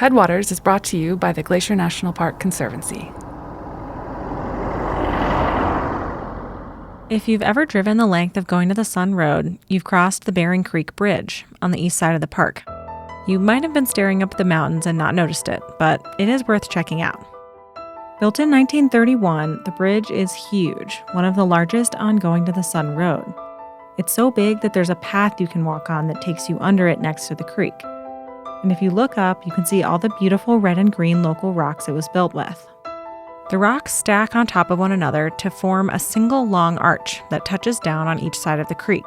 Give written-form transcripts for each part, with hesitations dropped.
Headwaters is brought to you by the Glacier National Park Conservancy. If you've ever driven the length of Going to the Sun Road, you've crossed the Bering Creek Bridge on the east side of the park. You might have been staring up at the mountains and not noticed it, but it is worth checking out. Built in 1931, the bridge is huge, one of the largest on Going to the Sun Road. It's so big that there's a path you can walk on that takes you under it next to the creek. And if you look up, you can see all the beautiful red and green local rocks it was built with. The rocks stack on top of one another to form a single long arch that touches down on each side of the creek.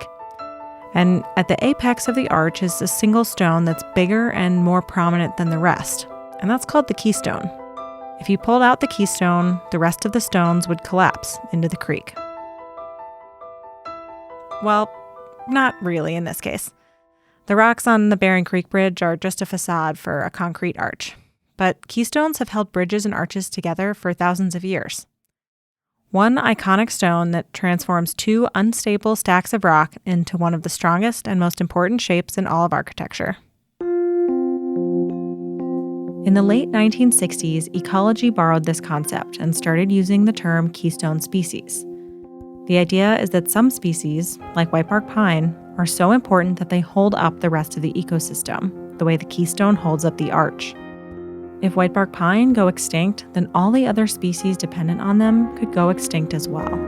And at the apex of the arch is a single stone that's bigger and more prominent than the rest, and that's called the keystone. If you pulled out the keystone, the rest of the stones would collapse into the creek. Well, not really in this case. The rocks on the Bering Creek Bridge are just a facade for a concrete arch. But keystones have held bridges and arches together for thousands of years. One iconic stone that transforms two unstable stacks of rock into one of the strongest and most important shapes in all of architecture. In the late 1960s, ecology borrowed this concept and started using the term keystone species. The idea is that some species, like whitebark pine, are so important that they hold up the rest of the ecosystem, the way the keystone holds up the arch. If whitebark pine go extinct, then all the other species dependent on them could go extinct as well.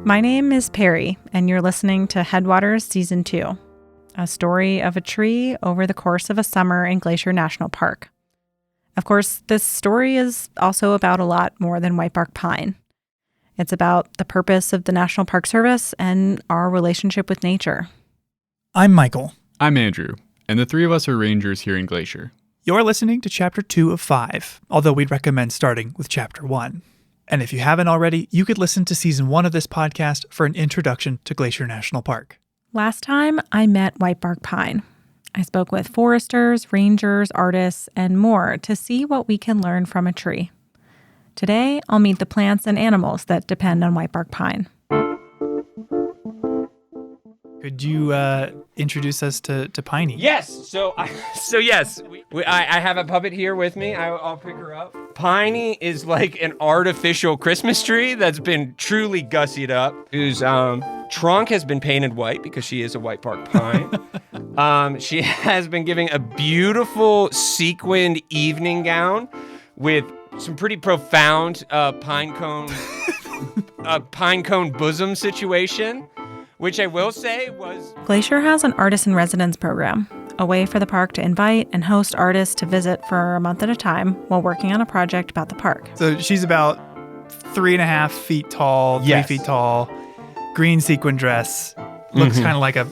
My name is Peri, and you're listening to Headwaters Season 2, a story of a tree over the course of a summer in Glacier National Park. Of course, this story is also about a lot more than whitebark pine. It's about the purpose of the National Park Service and our relationship with nature. I'm Michael. I'm Andrew, and the three of us are rangers here in Glacier. You're listening to Chapter 2 of 5, although we'd recommend starting with Chapter 1. And if you haven't already, you could listen to Season 1 of this podcast for an introduction to Glacier National Park. Last time, I met whitebark pine. I spoke with foresters, rangers, artists, and more to see what we can learn from a tree. Today, I'll meet the plants and animals that depend on whitebark pine. Could you introduce us to Piney? Yes. I have a puppet here with me. I'll pick her up. Piney is like an artificial Christmas tree that's been truly gussied up, whose trunk has been painted white because she is a whitebark pine. She has been giving a beautiful sequined evening gown with some pretty profound pine cone bosom situation, which I will say was... Glacier has an artist-in-residence program, a way for the park to invite and host artists to visit for a month at a time while working on a project about the park. So she's about 3.5 feet tall, 3 feet tall, green sequin dress, looks kind of like a...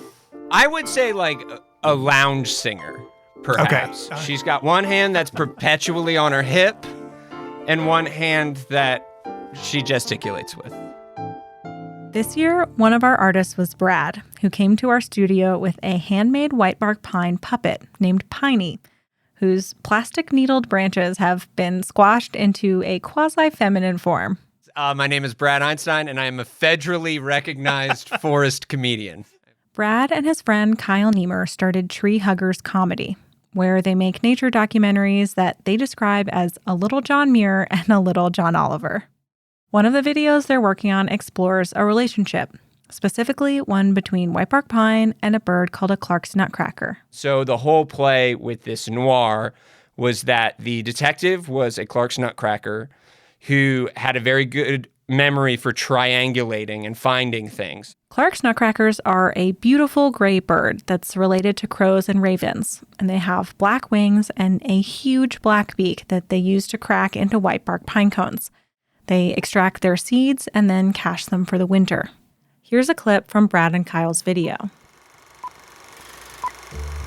I would say like a lounge singer, perhaps. Okay. She's got one hand that's perpetually on her hip and one hand that she gesticulates with. This year, one of our artists was Brad, who came to our studio with a handmade whitebark pine puppet named Piney, whose plastic needled branches have been squashed into a quasi-feminine form. My name is Brad Einstein, and I am a federally recognized forest comedian. Brad and his friend Kyle Niemer started Tree Huggers Comedy, where they make nature documentaries that they describe as a little John Muir and a little John Oliver. One of the videos they're working on explores a relationship, specifically one between whitebark pine and a bird called a Clark's nutcracker. So the whole play with this noir was that the detective was a Clark's nutcracker who had a very good memory for triangulating and finding things. Clark's nutcrackers are a beautiful gray bird that's related to crows and ravens, and they have black wings and a huge black beak that they use to crack into whitebark pine cones. They extract their seeds and then cache them for the winter. Here's a clip from Brad and Kyle's video.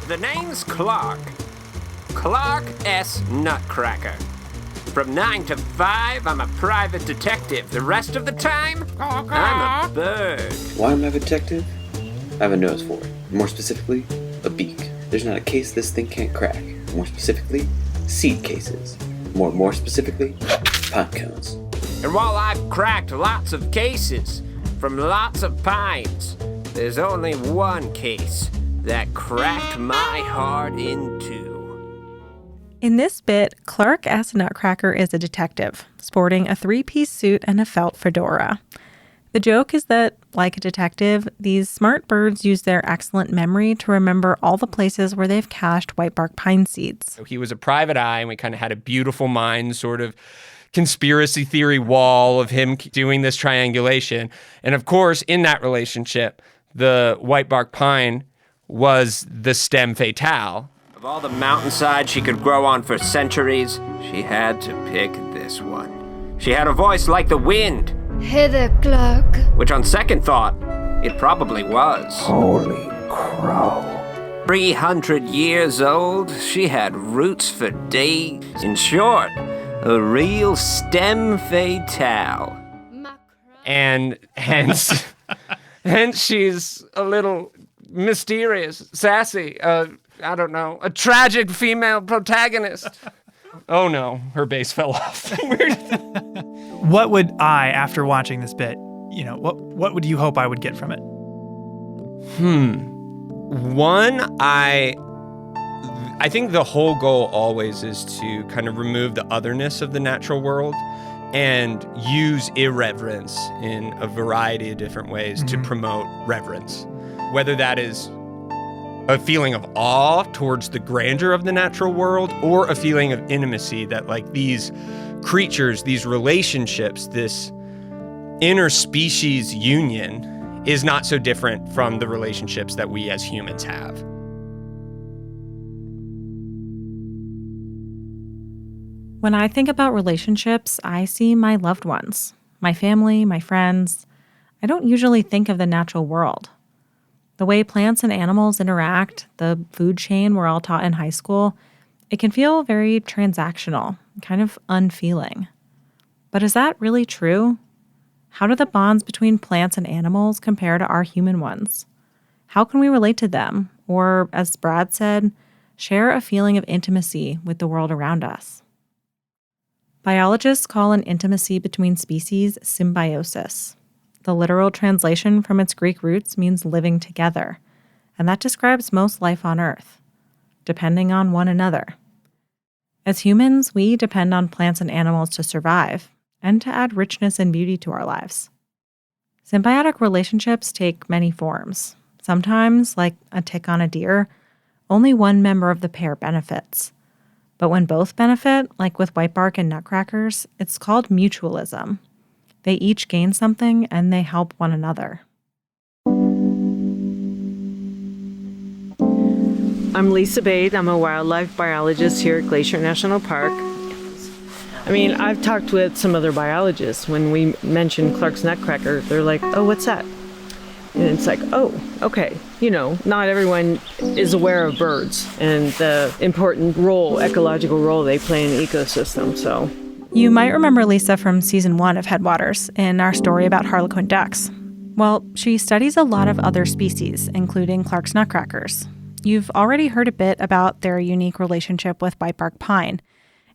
The name's Clark. Clark S. Nutcracker. From 9 to 5, I'm a private detective. The rest of the time, I'm a bird. Why am I a detective? I have a nose for it. More specifically, a beak. there's not a case this thing can't crack. More specifically, seed cases. More specifically, pine cones. And while I've cracked lots of cases from lots of pines, there's only one case that cracked my heart in two. In this bit, Clark S. Nutcracker is a detective, sporting a 3-piece suit and a felt fedora. The joke is that, like a detective, these smart birds use their excellent memory to remember all the places where they've cached whitebark pine seeds. So he was a private eye, and we kind of had a beautiful mind sort of conspiracy theory wall of him doing this triangulation. And of course, in that relationship, the whitebark pine was the stem fatale. Of all the mountainside she could grow on for centuries, she had to pick this one. She had a voice like the wind. Hey there, Clark. Which on second thought, it probably was. Holy crow. 300 years old, she had roots for days. In short, a real stem fatale. And hence she's a little mysterious, sassy, I don't know, a tragic female protagonist. Oh no, her base fell off. What would I, after watching this bit, what would you hope I would get from it? One, I think the whole goal always is to kind of remove the otherness of the natural world and use irreverence in a variety of different ways to promote reverence. Whether that is a feeling of awe towards the grandeur of the natural world or a feeling of intimacy that like these creatures, these relationships, this interspecies union is not so different from the relationships that we as humans have. When I think about relationships, I see my loved ones, my family, my friends. I don't usually think of the natural world. The way plants and animals interact, the food chain we're all taught in high school, it can feel very transactional, kind of unfeeling. But is that really true? How do the bonds between plants and animals compare to our human ones? How can we relate to them, or, as Brad said, share a feeling of intimacy with the world around us? Biologists call an intimacy between species symbiosis. The literal translation from its Greek roots means living together, and that describes most life on Earth, depending on one another. As humans, we depend on plants and animals to survive and to add richness and beauty to our lives. Symbiotic relationships take many forms. Sometimes, like a tick on a deer, only one member of the pair benefits. But when both benefit, like with whitebark and nutcrackers, it's called mutualism. They each gain something and they help one another. I'm Lisa Bade. I'm a wildlife biologist here at Glacier National Park. I mean, I've talked with some other biologists. When we mention Clark's Nutcracker, they're like, oh, what's that? And it's like, oh, okay. Not everyone is aware of birds and the important ecological role they play in the ecosystem, so. You might remember Lisa from season 1 of Headwaters in our story about harlequin ducks. Well, she studies a lot of other species, including Clark's nutcrackers. You've already heard a bit about their unique relationship with whitebark pine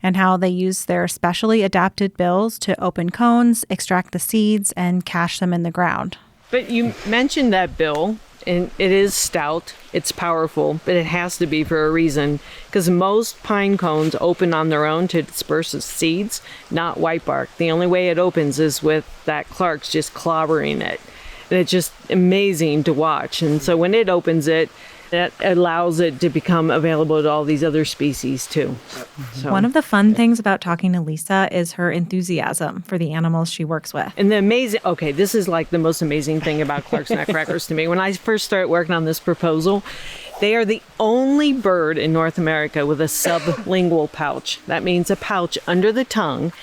and how they use their specially adapted bills to open cones, extract the seeds, and cache them in the ground. But you mentioned that bill, and it is stout, it's powerful, but it has to be for a reason, because most pine cones open on their own to disperse the seeds, not whitebark. The only way it opens is with that Clark's just clobbering it. And it's just amazing to watch. And so when it opens it, that allows it to become available to all these other species too. So. One of the fun things about talking to Lisa is her enthusiasm for the animals she works with. And this is like the most amazing thing about Clark's Nutcrackers to me. When I first started working on this proposal, they are the only bird in North America with a sublingual pouch. That means a pouch under the tongue.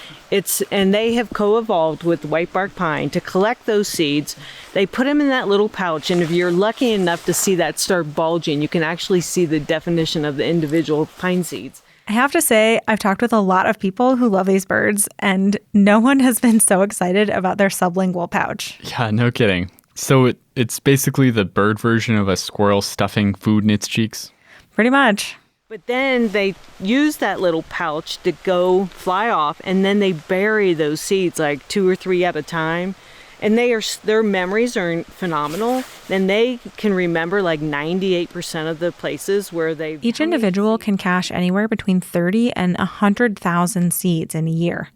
And they have co-evolved with whitebark pine to collect those seeds. They put them in that little pouch, and if you're lucky enough to see that start bulging, you can actually see the definition of the individual pine seeds. I have to say, I've talked with a lot of people who love these birds, and no one has been so excited about their sublingual pouch. Yeah, no kidding. So it's basically the bird version of a squirrel stuffing food in its cheeks? Pretty much. But then they use that little pouch to go fly off, and then they bury those seeds like 2 or 3 at a time. And their memories are phenomenal. And they can remember like 98% of the places where they... Each individual can cache anywhere between 30 and 100,000 seeds in a year.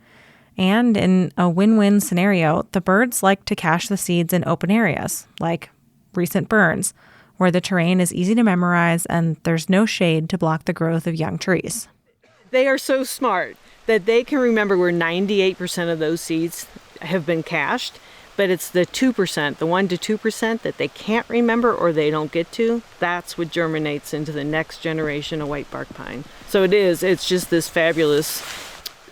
And in a win-win scenario, the birds like to cache the seeds in open areas, like recent burns, where the terrain is easy to memorize and there's no shade to block the growth of young trees. They are so smart that they can remember where 98% of those seeds have been cached, but it's the 2%, the 1 to 2% that they can't remember or they don't get to. That's what germinates into the next generation of whitebark pine. So it's just this fabulous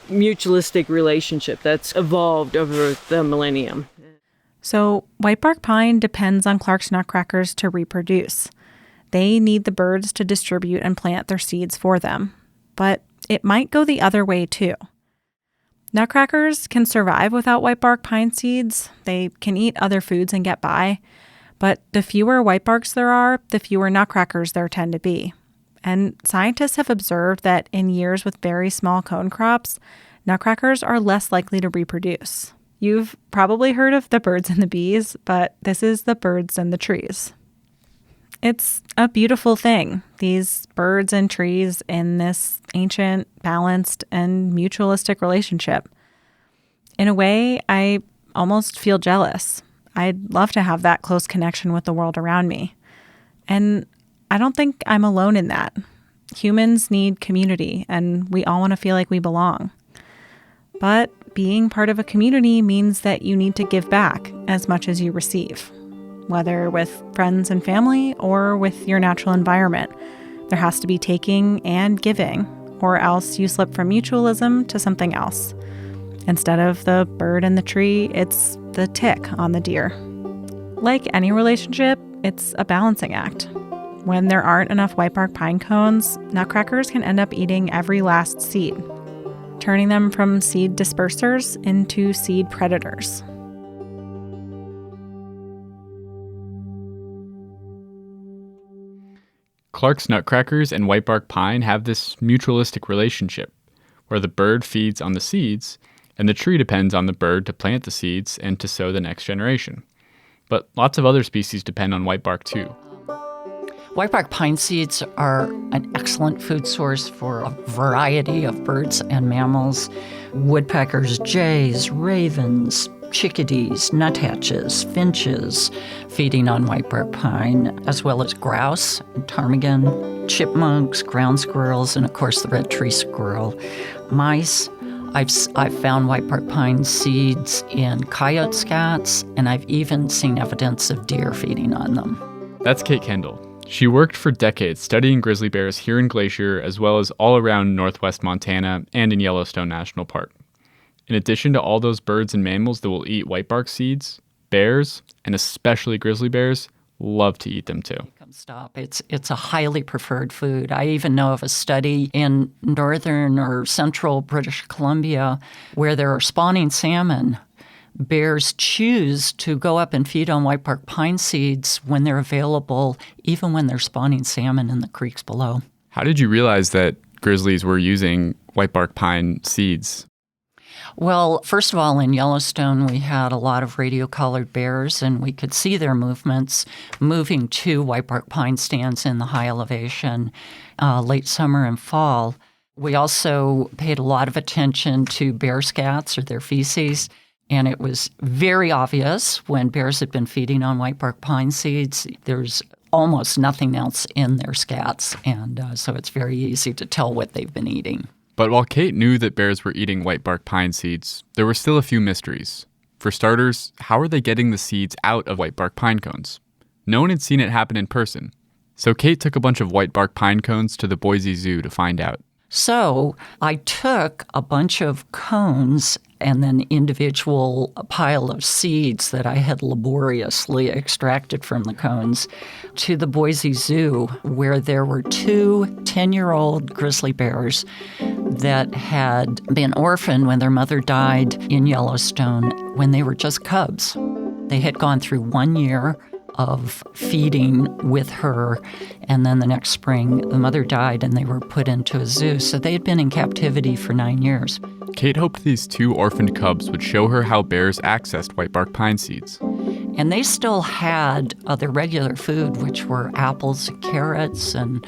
mutualistic relationship that's evolved over the millennium. So whitebark pine depends on Clark's nutcrackers to reproduce. They need the birds to distribute and plant their seeds for them. But it might go the other way too. Nutcrackers can survive without whitebark pine seeds. They can eat other foods and get by. But the fewer whitebarks there are, the fewer nutcrackers there tend to be. And scientists have observed that in years with very small cone crops, nutcrackers are less likely to reproduce. You've probably heard of the birds and the bees, but this is the birds and the trees. It's a beautiful thing, these birds and trees in this ancient, balanced, and mutualistic relationship. In a way, I almost feel jealous. I'd love to have that close connection with the world around me. And I don't think I'm alone in that. Humans need community, and we all want to feel like we belong. But being part of a community means that you need to give back as much as you receive, whether with friends and family or with your natural environment. There has to be taking and giving, or else you slip from mutualism to something else. Instead of the bird and the tree, it's the tick on the deer. Like any relationship, it's a balancing act. When there aren't enough whitebark pine cones, nutcrackers can end up eating every last seed, turning them from seed dispersers into seed predators. Clark's nutcrackers and whitebark pine have this mutualistic relationship, where the bird feeds on the seeds, and the tree depends on the bird to plant the seeds and to sow the next generation. But lots of other species depend on whitebark too. Whitebark pine seeds are an excellent food source for a variety of birds and mammals. Woodpeckers, jays, ravens, chickadees, nuthatches, finches, feeding on whitebark pine, as well as grouse, ptarmigan, chipmunks, ground squirrels, and of course the red tree squirrel. Mice. I've found whitebark pine seeds in coyote scats, and I've even seen evidence of deer feeding on them. That's Kate Kendall. She worked for decades studying grizzly bears here in Glacier as well as all around northwest Montana and in Yellowstone National Park. In addition to all those birds and mammals that will eat whitebark seeds, bears, and especially grizzly bears, love to eat them too. Stop. It's a highly preferred food. I even know of a study in northern or central British Columbia where there are spawning salmon. Bears choose to go up and feed on whitebark pine seeds when they're available, even when they're spawning salmon in the creeks below. How did you realize that grizzlies were using whitebark pine seeds? Well, first of all, in Yellowstone, we had a lot of radio-collared bears, and we could see their movements moving to whitebark pine stands in the high elevation late summer and fall. We also paid a lot of attention to bear scats or their feces. And it was very obvious when bears had been feeding on whitebark pine seeds, there's almost nothing else in their scats. And so it's very easy to tell what they've been eating. But while Kate knew that bears were eating whitebark pine seeds, there were still a few mysteries. For starters, how are they getting the seeds out of whitebark pine cones? No one had seen it happen in person. So Kate took a bunch of whitebark pine cones to the Boise Zoo to find out. So I took a bunch of cones and then individual pile of seeds that I had laboriously extracted from the cones to the Boise Zoo, where there were 2 10-year-old grizzly bears that had been orphaned when their mother died in Yellowstone when they were just cubs. They had gone through 1 year of feeding with her. And then the next spring, the mother died and they were put into a zoo. So they had been in captivity for 9 years. Kate hoped these 2 orphaned cubs would show her how bears accessed whitebark pine seeds. And they still had their regular food, which were apples and carrots and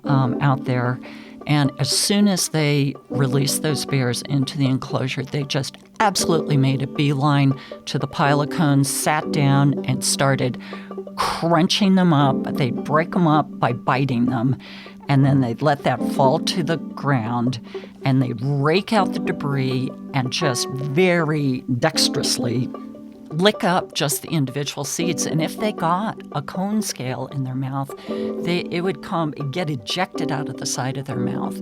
out there. And as soon as they released those bears into the enclosure, they just absolutely made a beeline to the pile of cones, sat down, and started crunching them up. They'd break them up by biting them, and then they'd let that fall to the ground, and they'd rake out the debris and just very dexterously lick up just the individual seeds. And if they got a cone scale in their mouth, it would get ejected out of the side of their mouth.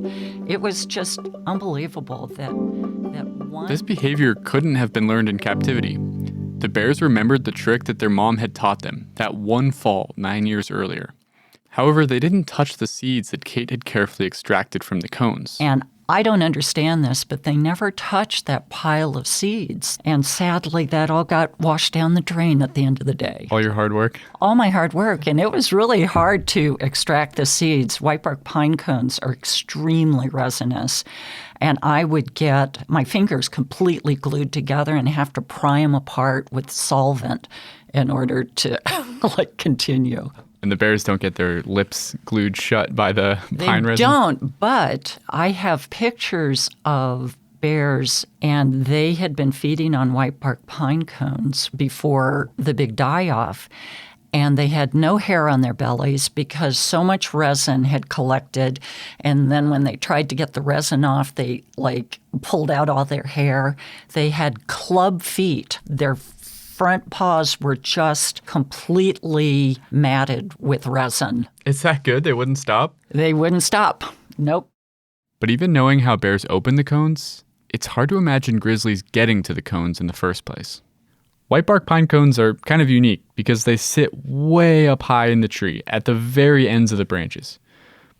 It was just unbelievable that one... This behavior couldn't have been learned in captivity. The bears remembered the trick that their mom had taught them, that one fall 9 years earlier. However, they didn't touch the seeds that Kate had carefully extracted from the cones. And I don't understand this, but they never touched that pile of seeds. And sadly, that all got washed down the drain at the end of the day. All your hard work? All my hard work. And it was really hard to extract the seeds. Whitebark pine cones are extremely resinous. And I would get my fingers completely glued together and have to pry them apart with solvent in order to continue. And the bears don't get their lips glued shut by the pine resin? They don't, but I have pictures of bears, and they had been feeding on whitebark pine cones before the big die-off. And they had no hair on their bellies because so much resin had collected. And then when they tried to get the resin off, they pulled out all their hair. They had club feet. Their front paws were just completely matted with resin. Is that good? They wouldn't stop? They wouldn't stop. Nope. But even knowing how bears open the cones, it's hard to imagine grizzlies getting to the cones in the first place. Whitebark pine cones are kind of unique because they sit way up high in the tree at the very ends of the branches.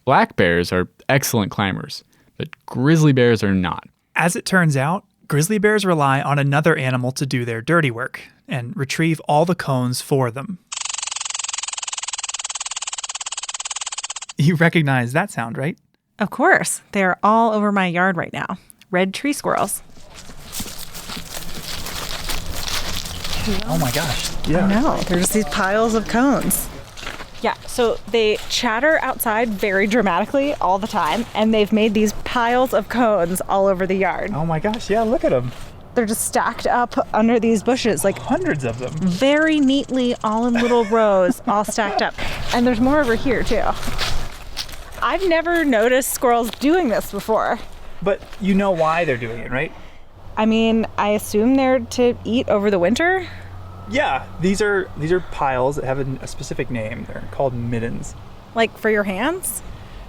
Black bears are excellent climbers, but grizzly bears are not. As it turns out, grizzly bears rely on another animal to do their dirty work and retrieve all the cones for them. You recognize that sound, right? Of course. They're all over my yard right now. Red tree squirrels. Oh my gosh. Yeah. I know. They're just these piles of cones. Yeah, so they chatter outside very dramatically all the time, and they've made these piles of cones all over the yard. Oh my gosh, yeah, look at them. They're just stacked up under these bushes, hundreds of them. Very neatly, all in little rows, all stacked up. And there's more over here, too. I've never noticed squirrels doing this before. But you know why they're doing it, right? I mean, I assume they're to eat over the winter? Yeah, these are piles that have a specific name. They're called middens. Like for your hands?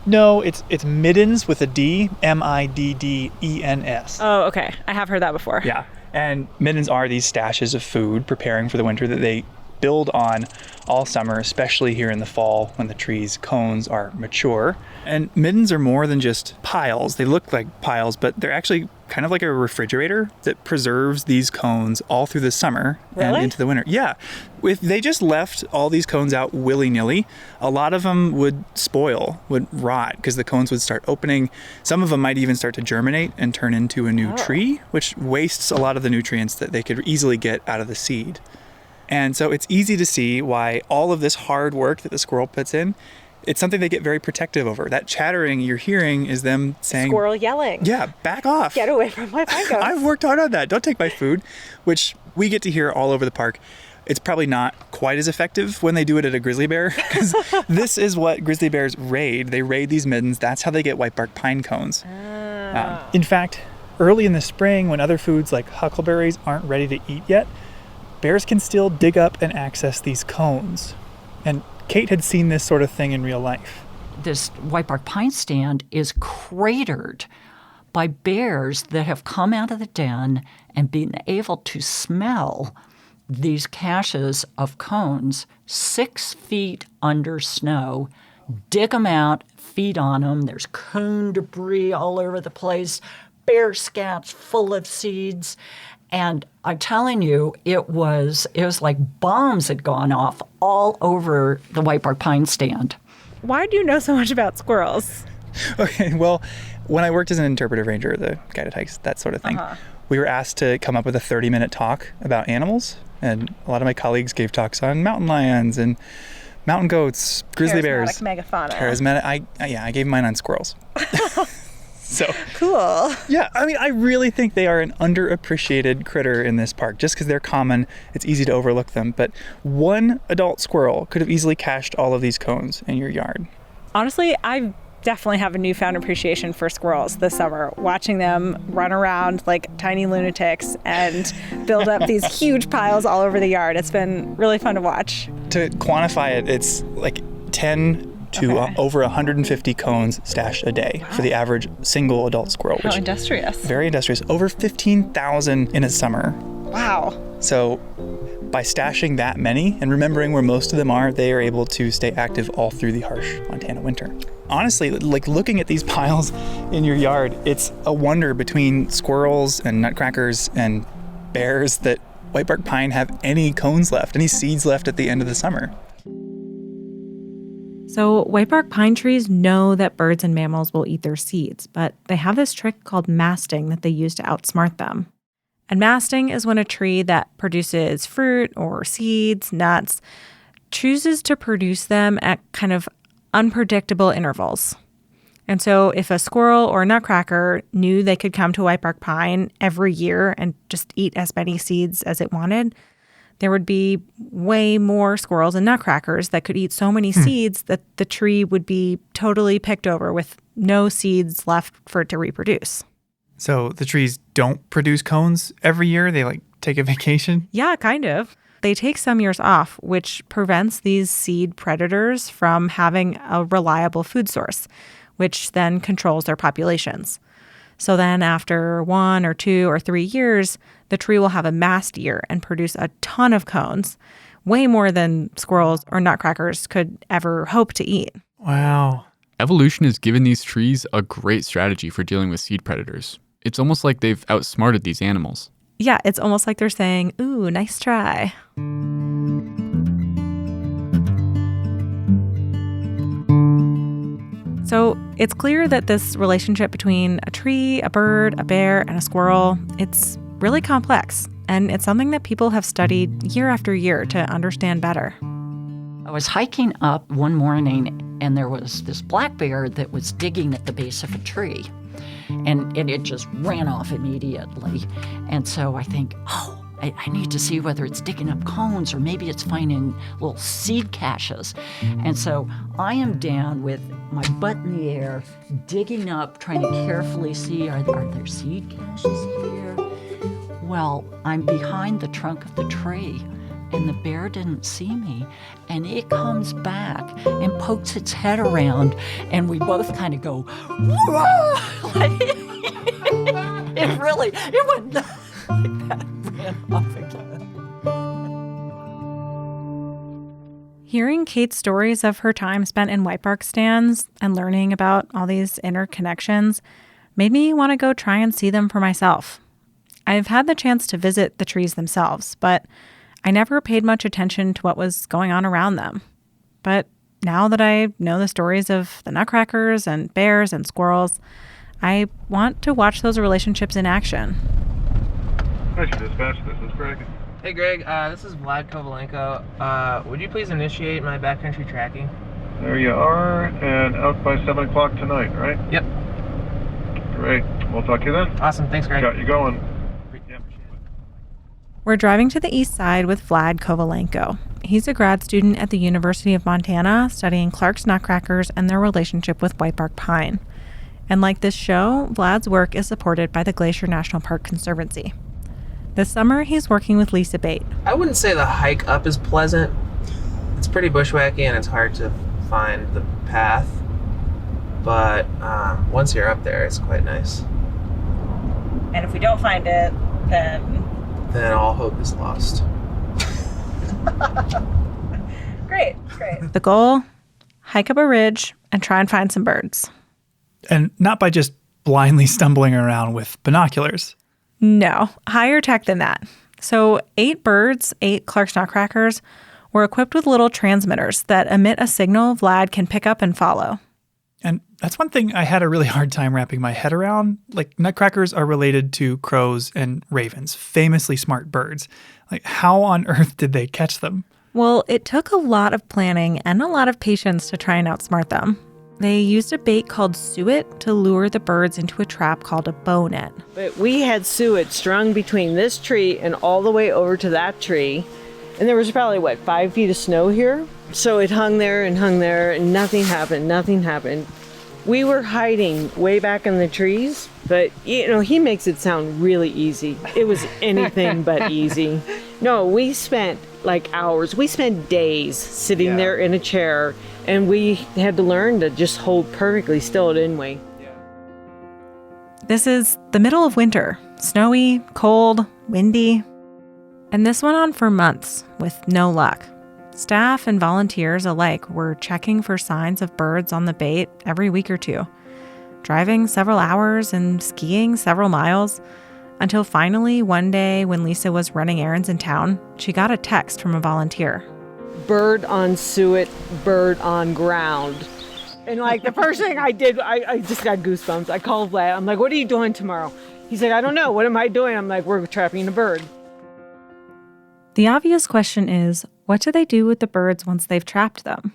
No, it's middens with a D, middens. Oh, okay. I have heard that before. Yeah, and middens are these stashes of food preparing for the winter that they build on all summer, especially here in the fall when the trees' cones are mature. And middens are more than just piles. They look like piles, but they're actually kind of like a refrigerator that preserves these cones all through the summer and into the winter. Yeah. If they just left all these cones out willy-nilly, a lot of them would spoil, would rot, because the cones would start opening. Some of them might even start to germinate and turn into a new tree, which wastes a lot of the nutrients that they could easily get out of the seed. And so it's easy to see why all of this hard work that the squirrel puts in, it's something they get very protective over. That chattering you're hearing is them saying... Squirrel yelling. Yeah, back off. Get away from my pine cones. I've worked hard on that. Don't take my food, which we get to hear all over the park. It's probably not quite as effective when they do it at a grizzly bear, because this is what grizzly bears raid. They raid these middens. That's how they get whitebark pine cones. In fact, early in the spring, when other foods like huckleberries aren't ready to eat yet, bears can still dig up and access these cones. And Kate had seen this sort of thing in real life. This whitebark pine stand is cratered by bears that have come out of the den and been able to smell these caches of cones 6 feet under snow, dig them out, feed on them. There's cone debris all over the place, bear scats full of seeds. And I'm telling you, it was like bombs had gone off all over the Whitebark pine stand. Why do you know so much about squirrels? Okay, well, when I worked as an interpretive ranger, the guided hikes, that sort of thing, we were asked to come up with a 30-minute talk about animals. And a lot of my colleagues gave talks on mountain lions and mountain goats, grizzly bears. Megafauna. Charismatic. I gave mine on squirrels. So Cool. yeah, I mean, I really think they are an underappreciated critter in this park. Just because they're common, it's easy to overlook them. But one adult squirrel could have easily cached all of these cones in your yard. Honestly, I definitely have a newfound appreciation for squirrels this summer, watching them run around like tiny lunatics and build up these huge piles all over the yard. It's been really fun to watch. To quantify it, it's like 10 to over 150 cones stashed a day for the average single adult squirrel. How industrious. Very industrious. Over 15,000 in a summer. Wow. So by stashing that many and remembering where most of them are, they are able to stay active all through the harsh Montana winter. Honestly, like looking at these piles in your yard, it's a wonder between squirrels and nutcrackers and bears that Whitebark pine have any cones left, any seeds left at the end of the summer. So whitebark pine trees know that birds and mammals will eat their seeds, but they have this trick called masting that they use to outsmart them. And masting is when a tree that produces fruit or seeds, nuts, chooses to produce them at kind of unpredictable intervals. And so if a squirrel or a nutcracker knew they could come to whitebark pine every year and just eat as many seeds as it wanted, there would be way more squirrels and nutcrackers that could eat so many seeds that the tree would be totally picked over with no seeds left for it to reproduce. So the trees don't produce cones every year? They like take a vacation? Yeah, kind of. They take some years off, which prevents these seed predators from having a reliable food source, which then controls their populations. So then after 1 or 2 or 3 years, the tree will have a mast year and produce a ton of cones, way more than squirrels or nutcrackers could ever hope to eat. Wow. Evolution has given these trees a great strategy for dealing with seed predators. It's almost like they've outsmarted these animals. Yeah, it's almost like they're saying, ooh, nice try. So it's clear that this relationship between a tree, a bird, a bear, and a squirrel, it's really complex. And it's something that people have studied year after year to understand better. I was hiking up one morning, and there was this black bear that was digging at the base of a tree. And it just ran off immediately. And so I think, I need to see whether it's digging up cones or maybe it's finding little seed caches. And so I am down with my butt in the air, digging up, trying to carefully see, are there seed caches here? Well, I'm behind the trunk of the tree, and the bear didn't see me. And it comes back and pokes its head around, and we both kind of go, whoa! Like, it went like that, ran off again. Hearing Kate's stories of her time spent in whitebark stands and learning about all these interconnections made me want to go try and see them for myself. I've had the chance to visit the trees themselves, but I never paid much attention to what was going on around them. But now that I know the stories of the nutcrackers and bears and squirrels, I want to watch those relationships in action. Glacier Dispatch, this is Greg. Hey Greg, this is Vlad Kovalenko. Would you please initiate my backcountry tracking? There you are, and out by 7 o'clock tonight, right? Yep. Great. We'll talk to you then. Awesome, thanks Greg. Got you going. We're driving to the east side with Vlad Kovalenko. He's a grad student at the University of Montana studying Clark's nutcrackers and their relationship with whitebark pine. And like this show, Vlad's work is supported by the Glacier National Park Conservancy. This summer, he's working with Lisa Bate. I wouldn't say the hike up is pleasant. It's pretty bushwhacky and it's hard to find the path. But once you're up there, it's quite nice. And if we don't find it, then all hope is lost. Great. The goal, hike up a ridge and try and find some birds. And not by just blindly stumbling around with binoculars. No, higher tech than that. So 8 birds, 8 Clark's nutcrackers, were equipped with little transmitters that emit a signal Vlad can pick up and follow. And that's one thing I had a really hard time wrapping my head around. Like, nutcrackers are related to crows and ravens, famously smart birds. Like, how on earth did they catch them? Well, it took a lot of planning and a lot of patience to try and outsmart them. They used a bait called suet to lure the birds into a trap called a bow net. But we had suet strung between this tree and all the way over to that tree. And there was probably, 5 feet of snow here? So it hung there, and nothing happened. We were hiding way back in the trees, but, he makes it sound really easy. It was anything but easy. No, we spent, hours. We spent days sitting there in a chair, and we had to learn to just hold perfectly still, didn't we? This is the middle of winter. Snowy, cold, windy. And this went on for months with no luck. Staff and volunteers alike were checking for signs of birds on the bait every week or two, driving several hours and skiing several miles, until finally one day when Lisa was running errands in town, she got a text from a volunteer. Bird on suet, bird on ground. And the first thing I did, I just got goosebumps. I called Vlad. I'm like, what are you doing tomorrow? He's like, I don't know. What am I doing? I'm like, we're trapping a bird. The obvious question is, what do they do with the birds once they've trapped them?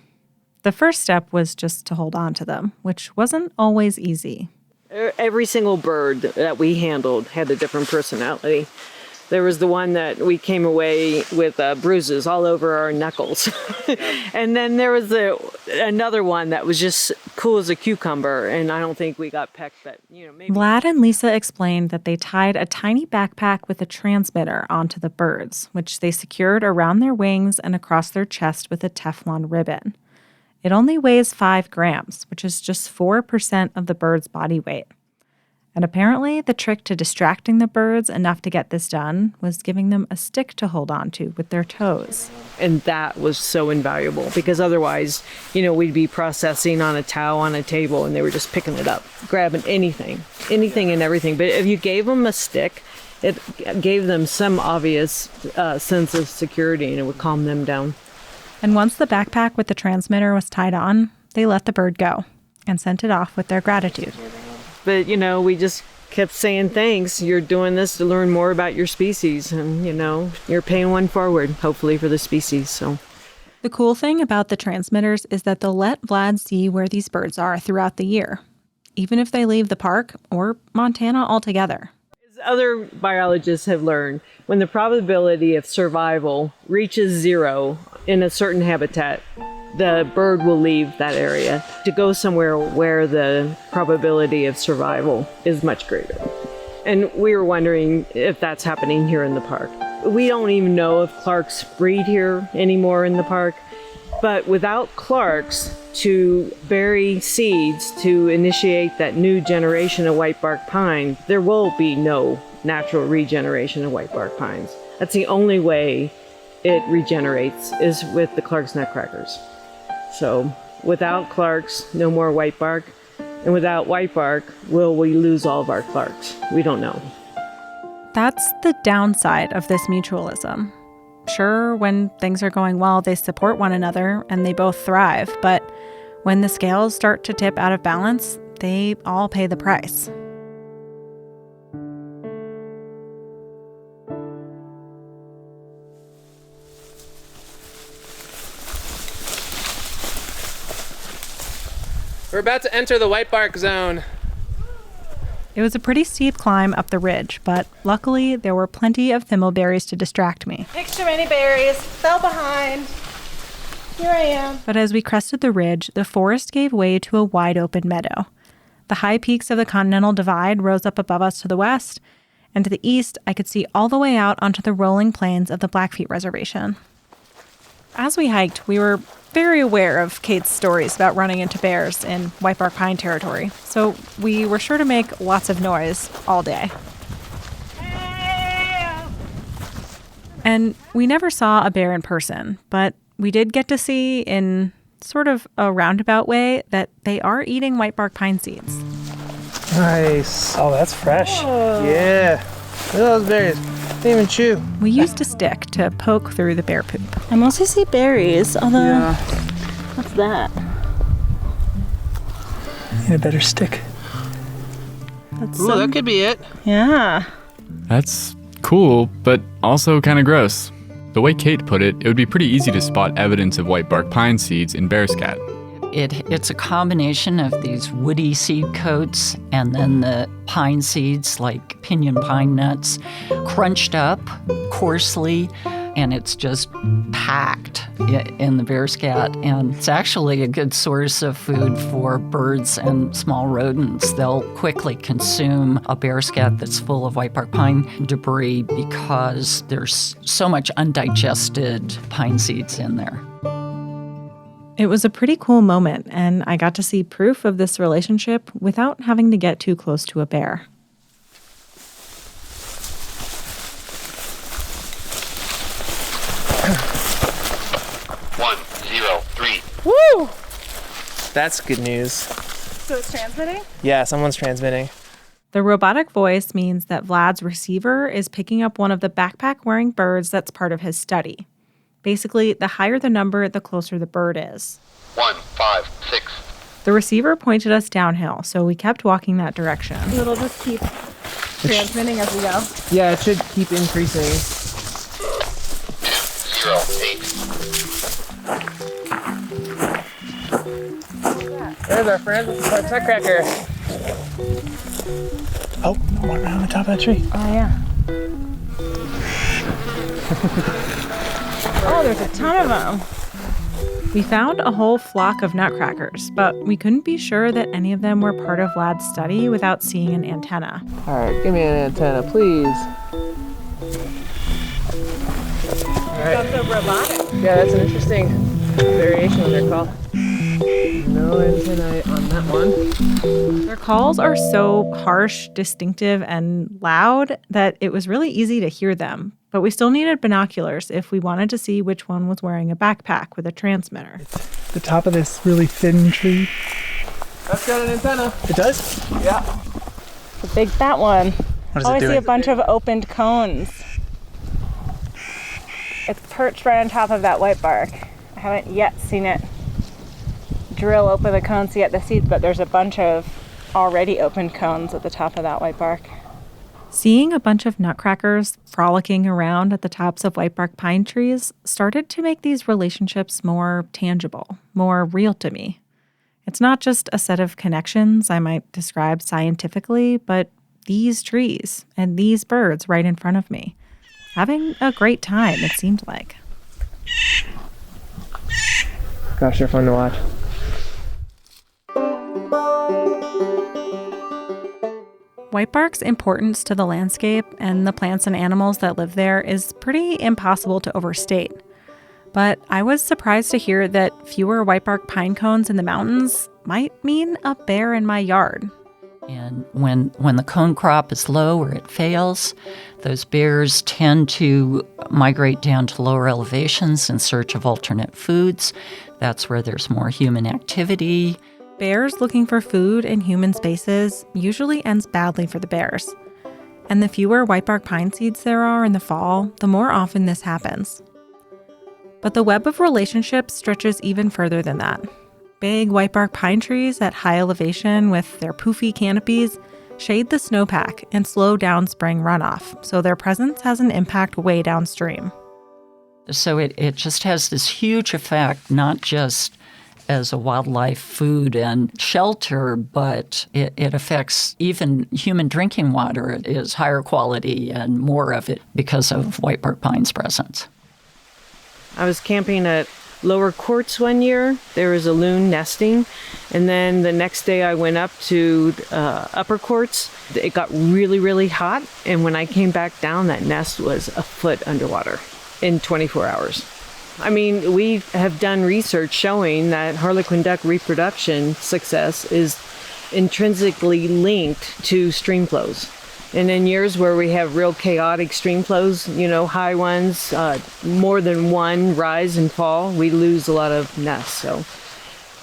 The first step was just to hold on to them, which wasn't always easy. Every single bird that we handled had a different personality. There was the one that we came away with bruises all over our knuckles. And then there was another one that was just cool as a cucumber, and I don't think we got pecked, but, maybe. Vlad and Lisa explained that they tied a tiny backpack with a transmitter onto the birds, which they secured around their wings and across their chest with a Teflon ribbon. It only weighs 5 grams, which is just 4% of the bird's body weight. And apparently, the trick to distracting the birds enough to get this done was giving them a stick to hold on to with their toes. And that was so invaluable, because otherwise, we'd be processing on a towel on a table, and they were just picking it up, grabbing anything and everything. But if you gave them a stick, it gave them some obvious sense of security, and it would calm them down. And once the backpack with the transmitter was tied on, they let the bird go and sent it off with their gratitude. But, we just kept saying, thanks, you're doing this to learn more about your species. And, you're paying one forward, hopefully, for the species. So the cool thing about the transmitters is that they'll let Vlad see where these birds are throughout the year, even if they leave the park or Montana altogether. As other biologists have learned, when the probability of survival reaches 0 in a certain habitat, the bird will leave that area to go somewhere where the probability of survival is much greater. And we were wondering if that's happening here in the park. We don't even know if Clarks breed here anymore in the park, but without Clarks to bury seeds to initiate that new generation of whitebark pine, there will be no natural regeneration of whitebark pines. That's the only way it regenerates, is with the Clark's nutcrackers. So without Clarks, no more whitebark. And without whitebark, will we lose all of our Clarks? We don't know. That's the downside of this mutualism. Sure, when things are going well, they support one another and they both thrive. But when the scales start to tip out of balance, they all pay the price. We're about to enter the whitebark zone. It was a pretty steep climb up the ridge, but luckily there were plenty of thimbleberries to distract me. Picked too many berries, fell behind. Here I am. But as we crested the ridge, the forest gave way to a wide open meadow. The high peaks of the Continental Divide rose up above us to the west, and to the east I could see all the way out onto the rolling plains of the Blackfeet Reservation. As we hiked, we were very aware of Kate's stories about running into bears in whitebark pine territory, so we were sure to make lots of noise all day. And we never saw a bear in person, but we did get to see, in sort of a roundabout way, that they are eating whitebark pine seeds. Nice. Oh, that's fresh. Oh. Yeah. Look at those berries. They even chew. We used a stick to poke through the bear poop. I mostly see berries, although... What's that? Need a better stick. Ooh, that could be it. Yeah. That's cool, but also kind of gross. The way Kate put it, it would be pretty easy to spot evidence of whitebark pine seeds in bear scat. It's a combination of these woody seed coats and then the pine seeds like pinyon pine nuts crunched up coarsely, and it's just packed in the bear scat. And it's actually a good source of food for birds and small rodents. They'll quickly consume a bear scat that's full of whitebark pine debris because there's so much undigested pine seeds in there. It was a pretty cool moment, and I got to see proof of this relationship without having to get too close to a bear. Woo! That's good news. So it's transmitting? Yeah, someone's transmitting. The robotic voice means that Vlad's receiver is picking up one of the backpack-wearing birds that's part of his study. Basically, the higher the number, the closer the bird is. 1, 5, 6. The receiver pointed us downhill, so we kept walking that direction. It'll just keep transmitting as we go. Yeah, it should keep increasing. 0, 8. There's our friend with the Clark's Nutcracker. Oh, one right on the top of that tree. Oh, yeah. Oh, there's a ton of them. We found a whole flock of nutcrackers, but we couldn't be sure that any of them were part of Vlad's study without seeing an antenna. All right, give me an antenna, please. All right. Got the robotic. Yeah, that's an interesting variation of their call. No antennae on that one. Their calls are so harsh, distinctive, and loud that it was really easy to hear them. But we still needed binoculars if we wanted to see which one was wearing a backpack with a transmitter. It's the top of this really thin tree. That's got an antenna. It does? Yeah. The big fat one. What is Oh, it I doing? see a bunch of opened cones. It's perched right on top of that whitebark. I haven't yet seen it drill open the cones to get the seeds, but there's a bunch of already opened cones at the top of that whitebark. Seeing a bunch of nutcrackers frolicking around at the tops of whitebark pine trees started to make these relationships more tangible, more real to me. It's not just a set of connections I might describe scientifically, but these trees and these birds right in front of me. Having a great time, it seemed like. Gosh, they're fun to watch. Whitebark's importance to the landscape and the plants and animals that live there is pretty impossible to overstate. But I was surprised to hear that fewer whitebark pine cones in the mountains might mean a bear in my yard. And when the cone crop is low or it fails, those bears tend to migrate down to lower elevations in search of alternate foods. That's where there's more human activity. Bears looking for food in human spaces usually ends badly for the bears. And the fewer whitebark pine seeds there are in the fall, the more often this happens. But the web of relationships stretches even further than that. Big whitebark pine trees at high elevation with their poofy canopies shade the snowpack and slow down spring runoff, so their presence has an impact way downstream. So it just has this huge effect, not just as a wildlife food and shelter, but it affects even human drinking water. It is higher quality and more of it because of whitebark pine's presence. I was camping at Lower Quartz one year. There was a loon nesting. And then the next day I went up to Upper Quartz. It got really, really hot. And when I came back down, that nest was a foot underwater in 24 hours. I mean, we have done research showing that harlequin duck reproduction success is intrinsically linked to stream flows. And in years where we have real chaotic stream flows, high ones, more than one rise and fall, we lose a lot of nests. So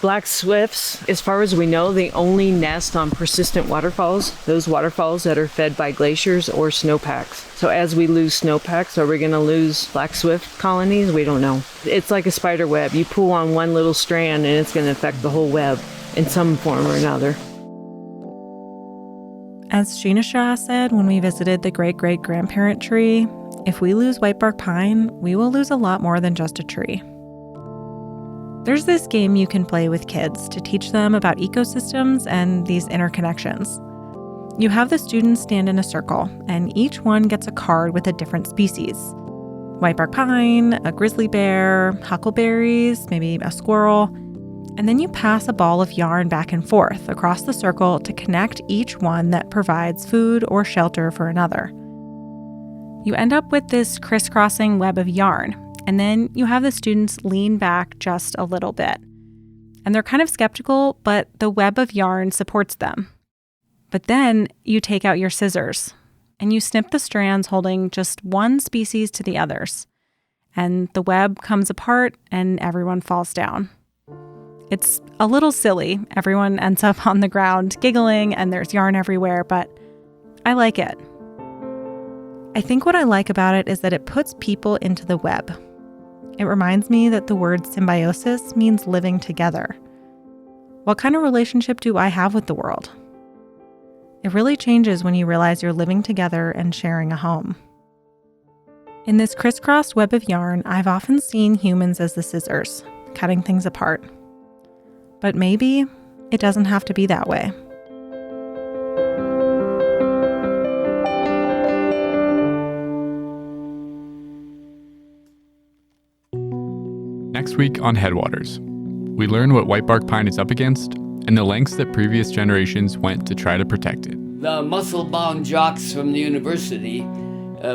Black swifts, as far as we know, they only nest on persistent waterfalls, those waterfalls that are fed by glaciers or snowpacks. So as we lose snowpacks, are we going to lose black swift colonies? We don't know. It's like a spider web. You pull on one little strand and it's going to affect the whole web in some form or another. As Sheena Shah said when we visited the great-great-grandparent tree, if we lose whitebark pine, we will lose a lot more than just a tree. There's this game you can play with kids to teach them about ecosystems and these interconnections. You have the students stand in a circle, and each one gets a card with a different species. Whitebark pine, a grizzly bear, huckleberries, maybe a squirrel. And then you pass a ball of yarn back and forth across the circle to connect each one that provides food or shelter for another. You end up with this crisscrossing web of yarn. And then you have the students lean back just a little bit. And they're kind of skeptical, but the web of yarn supports them. But then you take out your scissors and you snip the strands holding just one species to the others. And the web comes apart and everyone falls down. It's a little silly. Everyone ends up on the ground giggling and there's yarn everywhere, but I like it. I think what I like about it is that it puts people into the web. It reminds me that the word symbiosis means living together. What kind of relationship do I have with the world? It really changes when you realize you're living together and sharing a home. In this crisscrossed web of yarn, I've often seen humans as the scissors, cutting things apart. But maybe it doesn't have to be that way. Next week on Headwaters, we learn what whitebark pine is up against and the lengths that previous generations went to try to protect it. The muscle-bound jocks from the university,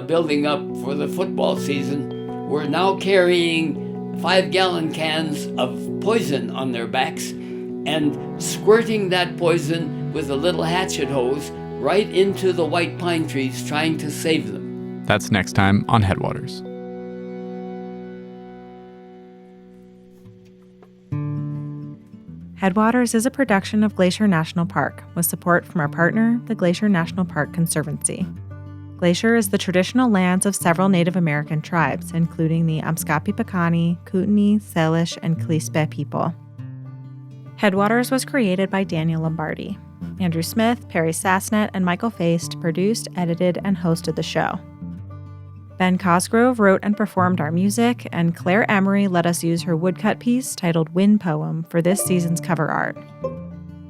building up for the football season, were now carrying 5-gallon cans of poison on their backs and squirting that poison with a little hatchet hose right into the white pine trees, trying to save them. That's next time on Headwaters. Headwaters is a production of Glacier National Park with support from our partner, the Glacier National Park Conservancy. Glacier is the traditional lands of several Native American tribes, including the Amskapi-Piikani, Kootenai, Salish, and Kalispel people. Headwaters was created by Daniel Lombardi. Andrew Smith, Peri Sassnet, and Michael Feist produced, edited, and hosted the show. Ben Cosgrove wrote and performed our music, and Claire Emery let us use her woodcut piece titled Wind Poem for this season's cover art.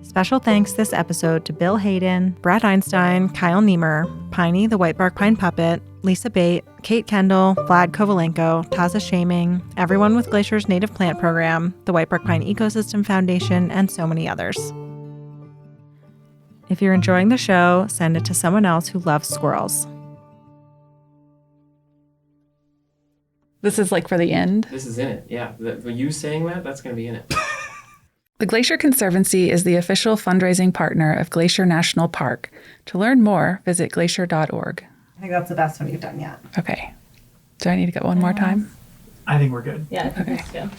Special thanks this episode to Bill Hayden, Brett Einstein, Kyle Niemer, Piney the Whitebark Pine Puppet, Lisa Bate, Kate Kendall, Vlad Kovalenko, Taza Shaming, everyone with Glacier's Native Plant Program, the Whitebark Pine Ecosystem Foundation, and so many others. If you're enjoying the show, send it to someone else who loves squirrels. This is like for the end? This is in it, yeah. You saying that's going to be in it. The Glacier Conservancy is the official fundraising partner of Glacier National Park. To learn more, visit glacier.org. I think that's the best one you've done yet. Okay. Do I need to get one more time? I think we're good. Yeah, I think Okay. that's good.